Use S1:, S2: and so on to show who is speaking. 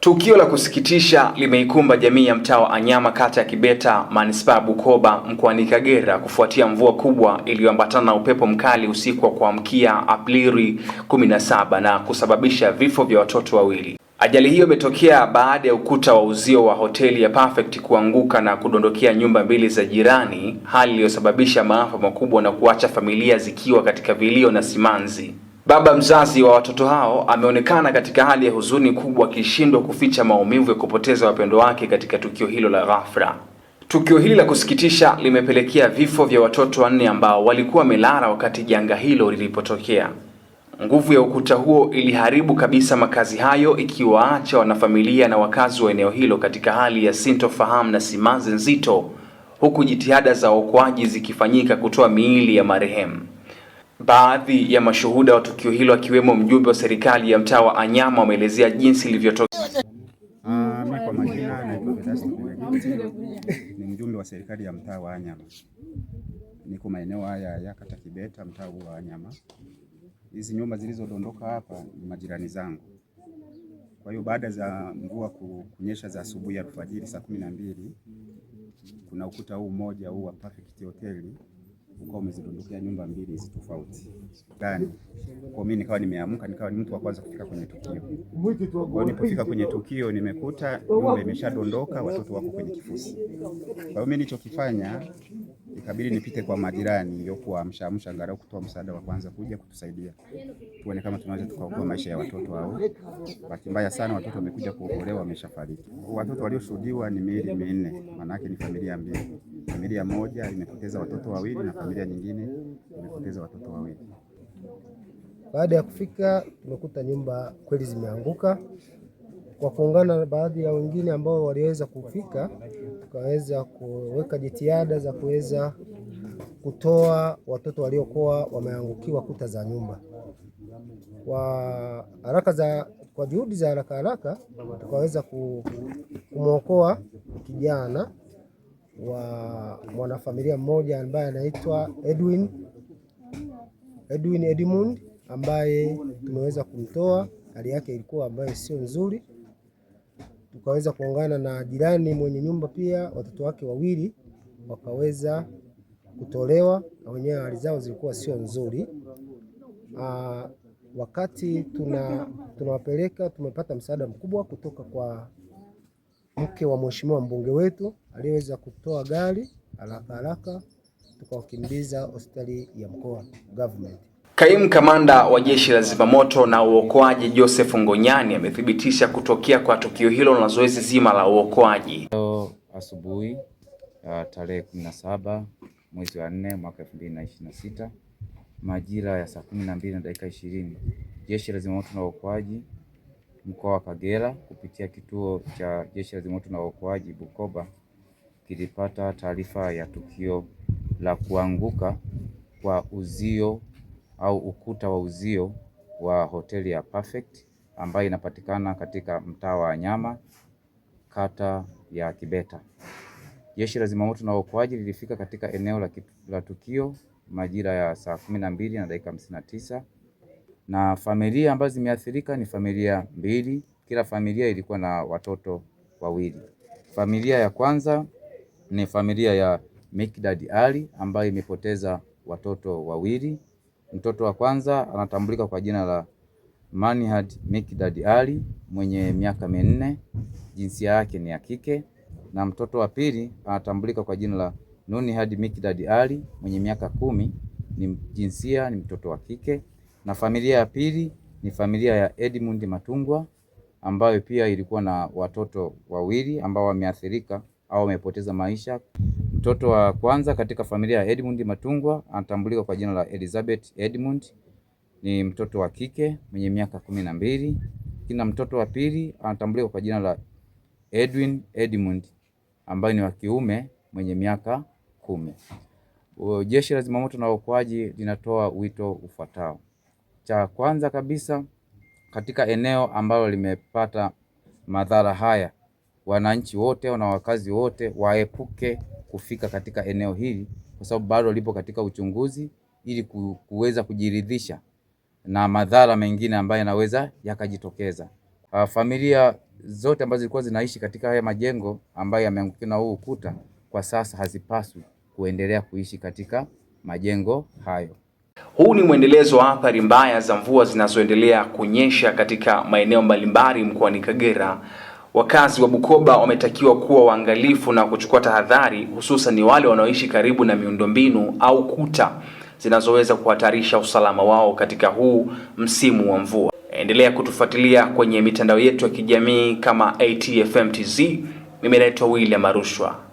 S1: Tukio la kusikitisha limeikumba jamii ya mtaa wa Anyama, kata ya Kibeta, manispaa ya Bukoba, mkoani Kagera, kufuatia mvua kubwa iliyoambatana na upepo mkali usiku wa kuamkia Aprili 17 na kusababisha vifo vya watoto wawili. Ajali hiyo imetokea baada ya ukuta wa uzio wa hoteli ya Perfect kuanguka na kudondokea nyumba mbili za jirani, hali iliyosababisha maafa makubwa na kuacha familia zikiwa katika vilio na simanzi. Baba mzazi wa watoto hao ameonekana katika hali ya huzuni kubwa, akishindwa kuficha maumivu ya kupoteza wapendo wake katika tukio hilo la ghafla. Tukio hili la kusikitisha limepelekea vifo vya watoto 4 ambao walikuwa wamelala wakati janga hilo lilipotokea. Nguvu ya ukuta huo iliharibu kabisa makazi hayo, ikiwaacha wanafamilia na wakazi wa eneo hilo katika hali ya sintofahamu na simanzi nzito, huku jitihada za uokoaji zikifanyika kutoa miili ya marehemu. Baadhi ya mashuhuda wa tukio hilo akiwemo mjumbe wa serikali ya mtaa wa Anyama wameelezea jinsi ilivyotokea.
S2: Mimi kwa majina naitwa Vedasto, ni mjumbe wa serikali ya mtaa wa Anyama. Niko maeneo haya ya kata Kibeta, mtaa wa Anyama. Hizi nyumba zilizodondoka hapa ni majirani zangu. Kwa hiyo baada za mvua kunyesha za asubuhi ya alfajiri saa 12, kuna ukuta huu mmoja huu wa Perfect Hotel uko umezidondokea nyumba mbili hizi tofauti ndani. Kwa mimi nikawa nimeamka, nikawa ni mtu wa kwanza kufika kwenye tukio. Kwa hiyo nilipofika kwenye tukio nimekuta nyumba imeshadondoka, watoto wako kwenye kifusi. Kwa hiyo mimi nilichokifanya ikabidi nipite kwa majirani niliokuwa amsha angalau kutoa msaada wa kwanza kuja kutusaidia tuone kama tunaweza tukaokoa maisha ya watoto hao. Bahati mbaya sana watoto wamekuja kuokolewa, wameshafariki. Watoto walioshuhudiwa ni miili 4, maana yake ni familia mbili. Familia moja imepoteza watoto wawili na familia nyingine imepoteza watoto wawili.
S3: Baada ya kufika tumekuta nyumba kweli zimeanguka. Kwa kuungana na baadhi ya wengine ambao waliweza kufika, tukaweza kuweka jitihada za kuweza kutoa watoto waliokuwa wameangukiwa kuta za nyumba. Kwa juhudi za haraka tukaweza kumwokoa kijana wa mwanafamilia mmoja ambaye anaitwa Edwin Edmund, ambaye tumeweza kumtoa. Hali yake ilikuwa ambayo sio nzuri. Tukaweza kuungana na jirani mwenye nyumba pia, watoto wake wawili wakaweza kutolewa na wenyewe hali zao zilikuwa sio nzuri. Wakati tunawapeleka tumepata msaada mkubwa kutoka kwa mke wa mheshimiwa mbunge wetu aliyeweza kutoa gari haraka tukawakimbiza hospitali ya mkoa government.
S1: Kaimu kamanda wa jeshi la zimamoto na uokoaji Joseph Ngonyani amethibitisha kutokea kwa tukio hilo na zoezi zima la uokoaji.
S4: Leo asubuhi tarehe 17 mwezi wa 4 mwaka 2026 majira ya saa 12:20 jeshi la zimamoto na uokoaji mkoa wa Kagera kupitia kituo cha jeshi la zimamoto na uokoaji Bukoba kilipata taarifa ya tukio la kuanguka kwa uzio au ukuta wa uzio wa hoteli ya Perfect ambayo inapatikana katika mtaa wa Anyama, kata ya Kibeta. Jeshi la zimamoto na uokoaji lilifika katika eneo la tukio majira ya saa 12:59 na familia ambazo zimeathirika ni familia mbili. Kila familia ilikuwa na watoto wawili. Familia ya kwanza ni familia ya Mikdad Ali ambayo imepoteza watoto wawili. Mtoto wa kwanza anatambulika kwa jina la Manihad Mikdad Ali mwenye miaka 4, jinsia yake ni ya kike, na mtoto wa pili anatambulika kwa jina la Nunihad Mikdad Ali mwenye miaka 10, ni jinsia ni mtoto wa kike. Na familia ya pili ni familia ya Edmund Matungwa ambayo pia ilikuwa na watoto wawili ambao wameathirika au wamepoteza maisha. Mtoto wa kwanza katika familia ya Edmund Matungwa anatambulika kwa jina la Elizabeth Edmund, ni mtoto wa kike mwenye miaka 12. Kina mtoto wa pili anatambulika kwa jina la Edwin Edmund ambaye ni wa kiume mwenye miaka 10. Jeshi la zimamoto na uokoaji linatoa wito ufuatao. Cha kwanza kabisa, katika eneo ambalo limepata madhara haya, wananchi wote na wakazi wote waepuke kufika katika eneo hili kwa sababu bado lipo katika uchunguzi, ili kuweza kujiridhisha na madhara mengine ambayo yanaweza yakajitokeza. Familia zote ambazo zilikuwa zinaishi katika haya majengo ambayo yameangukiwa na huu ukuta kwa sasa hazipaswi kuendelea kuishi katika majengo hayo.
S1: Huu ni mwendelezo wa athari mbaya za mvua zinazoendelea kunyesha katika maeneo mbalimbali mkoani Kagera. Wakazi wa Bukoba wametakiwa kuwa waangalifu na kuchukua tahadhari, hususan ni wale wanaoishi karibu na miundombinu au kuta zinazoweza kuhatarisha usalama wao katika huu msimu wa mvua. Endelea kutufuatilia kwenye mitandao yetu ya kijamii kama ATFM TZ. Mimi naitwa William Arushwa.